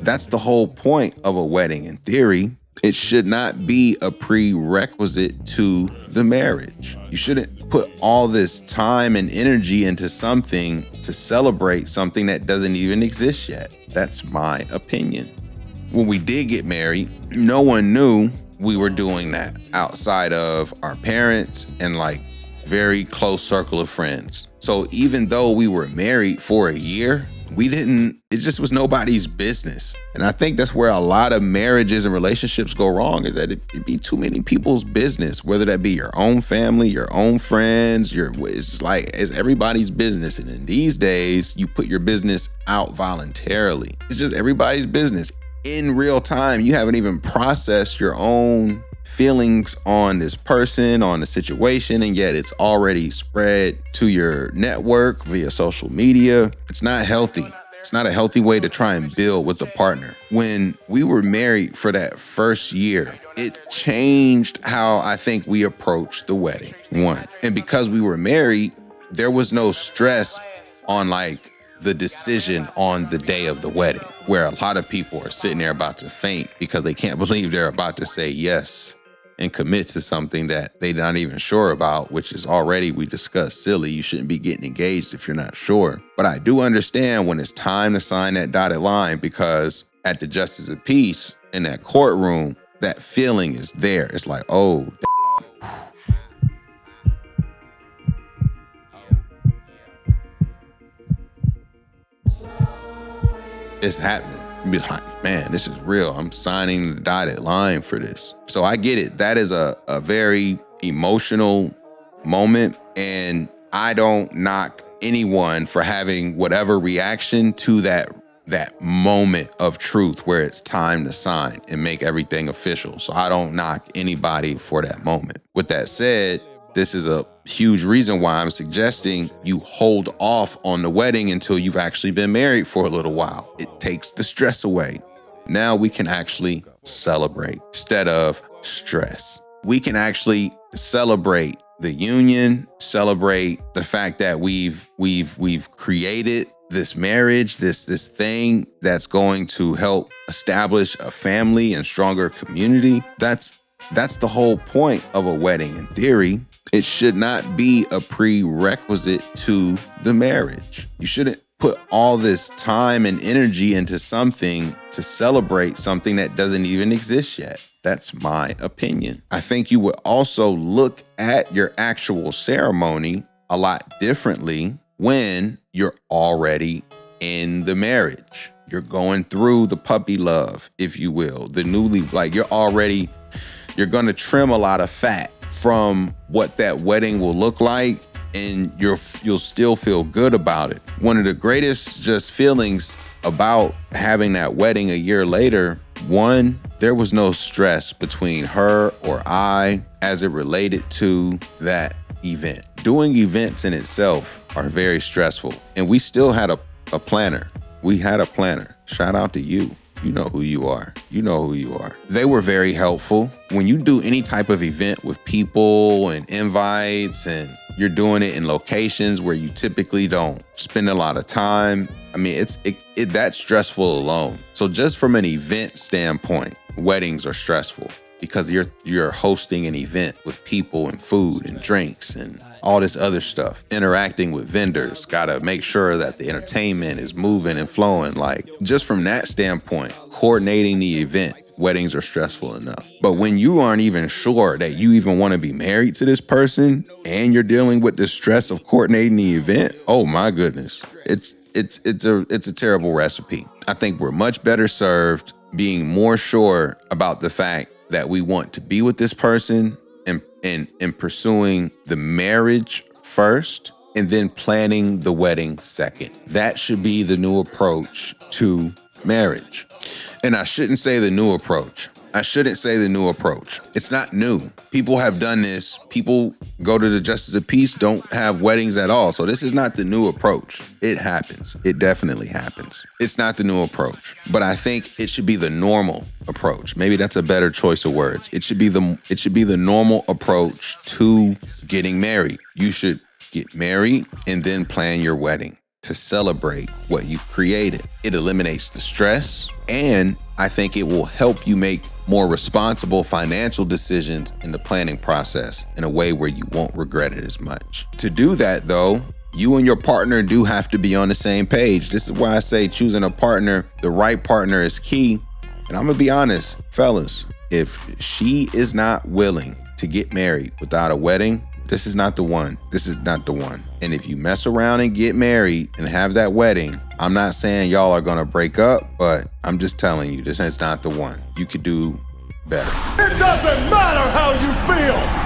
That's the whole point of a wedding. In theory, it should not be a prerequisite to the marriage. You shouldn't put all this time and energy into something to celebrate something that doesn't even exist yet. That's my opinion. When we did get married, no one knew we were doing that outside of our parents and like very close circle of friends. So even though we were married for a year, it just was nobody's business. And I think that's where a lot of marriages and relationships go wrong, is that it be too many people's business, whether that be your own family, your own friends, it's everybody's business. And in these days, you put your business out voluntarily. It's just everybody's business. In real time, you haven't even processed your own feelings on this person, on the situation, and yet it's already spread to your network via social media. It's not healthy. It's not a healthy way to try and build with a partner. When we were married for that first year, it changed how I think we approached the wedding. One, and because we were married, there was no stress on like the decision on the day of the wedding, where a lot of people are sitting there about to faint because they can't believe they're about to say yes and commit to something that they're not even sure about, which is already, we discussed, silly. You shouldn't be getting engaged if you're not sure. But I do understand when it's time to sign that dotted line, because at the Justice of Peace, in that courtroom, that feeling is there. It's like, oh, it's happening. You be like, man, this is real. I'm signing the dotted line for this. So I get it. That is a very emotional moment. And I don't knock anyone for having whatever reaction to that moment of truth where it's time to sign and make everything official. So I don't knock anybody for that moment. With that said, this is a huge reason why I'm suggesting you hold off on the wedding until you've actually been married for a little while. It takes the stress away. Now we can actually celebrate instead of stress. We can actually celebrate the union, celebrate the fact that we've created this marriage, this thing that's going to help establish a family and stronger community. That's the whole point of a wedding. In theory, it should not be a prerequisite to the marriage. You shouldn't put all this time and energy into something to celebrate something that doesn't even exist yet. That's my opinion. I think you would also look at your actual ceremony a lot differently when you're already in the marriage. You're going through the puppy love, if you will, the newly, like you're going to trim a lot of fat from what that wedding will look like, and you'll still feel good about it. One of the greatest just feelings about having that wedding a year later, one, there was no stress between her or I as it related to that event. Doing events in itself are very stressful, and we still had a planner. We had a planner. Shout out to you. You know who you are. You know who you are. They were very helpful. When you do any type of event with people and invites, and you're doing it in locations where you typically don't spend a lot of time, I mean, that's stressful alone. So just from an event standpoint, weddings are stressful because you're hosting an event with people and food and drinks and all this other stuff. Interacting with vendors, gotta make sure that the entertainment is moving and flowing. Like, just from that standpoint, coordinating the event, weddings are stressful enough. But when you aren't even sure that you even want to be married to this person and you're dealing with the stress of coordinating the event, oh my goodness, it's a terrible recipe. I think we're much better served being more sure about the fact that we want to be with this person and pursuing the marriage first, and then planning the wedding second. That should be the new approach to marriage. And I shouldn't say the new approach. I shouldn't say the new approach. It's not new. People have done this. People go to the Justice of Peace, don't have weddings at all. So this is not the new approach. It happens. It definitely happens. It's not the new approach, but I think it should be the normal approach. Maybe that's a better choice of words. It should be the normal approach to getting married. You should get married and then plan your wedding. to celebrate what you've created. It eliminates the stress, and I think it will help you make more responsible financial decisions in the planning process in a way where you won't regret it as much. To do that though, you and your partner do have to be on the same page. This is why I say choosing a partner, the right partner, is key. And I'm gonna be honest, fellas, if she is not willing to get married without a wedding, this is not the one. This is not the one. And if you mess around and get married and have that wedding, I'm not saying y'all are gonna break up, but I'm just telling you, this is not the one. You could do better. It doesn't matter how you feel.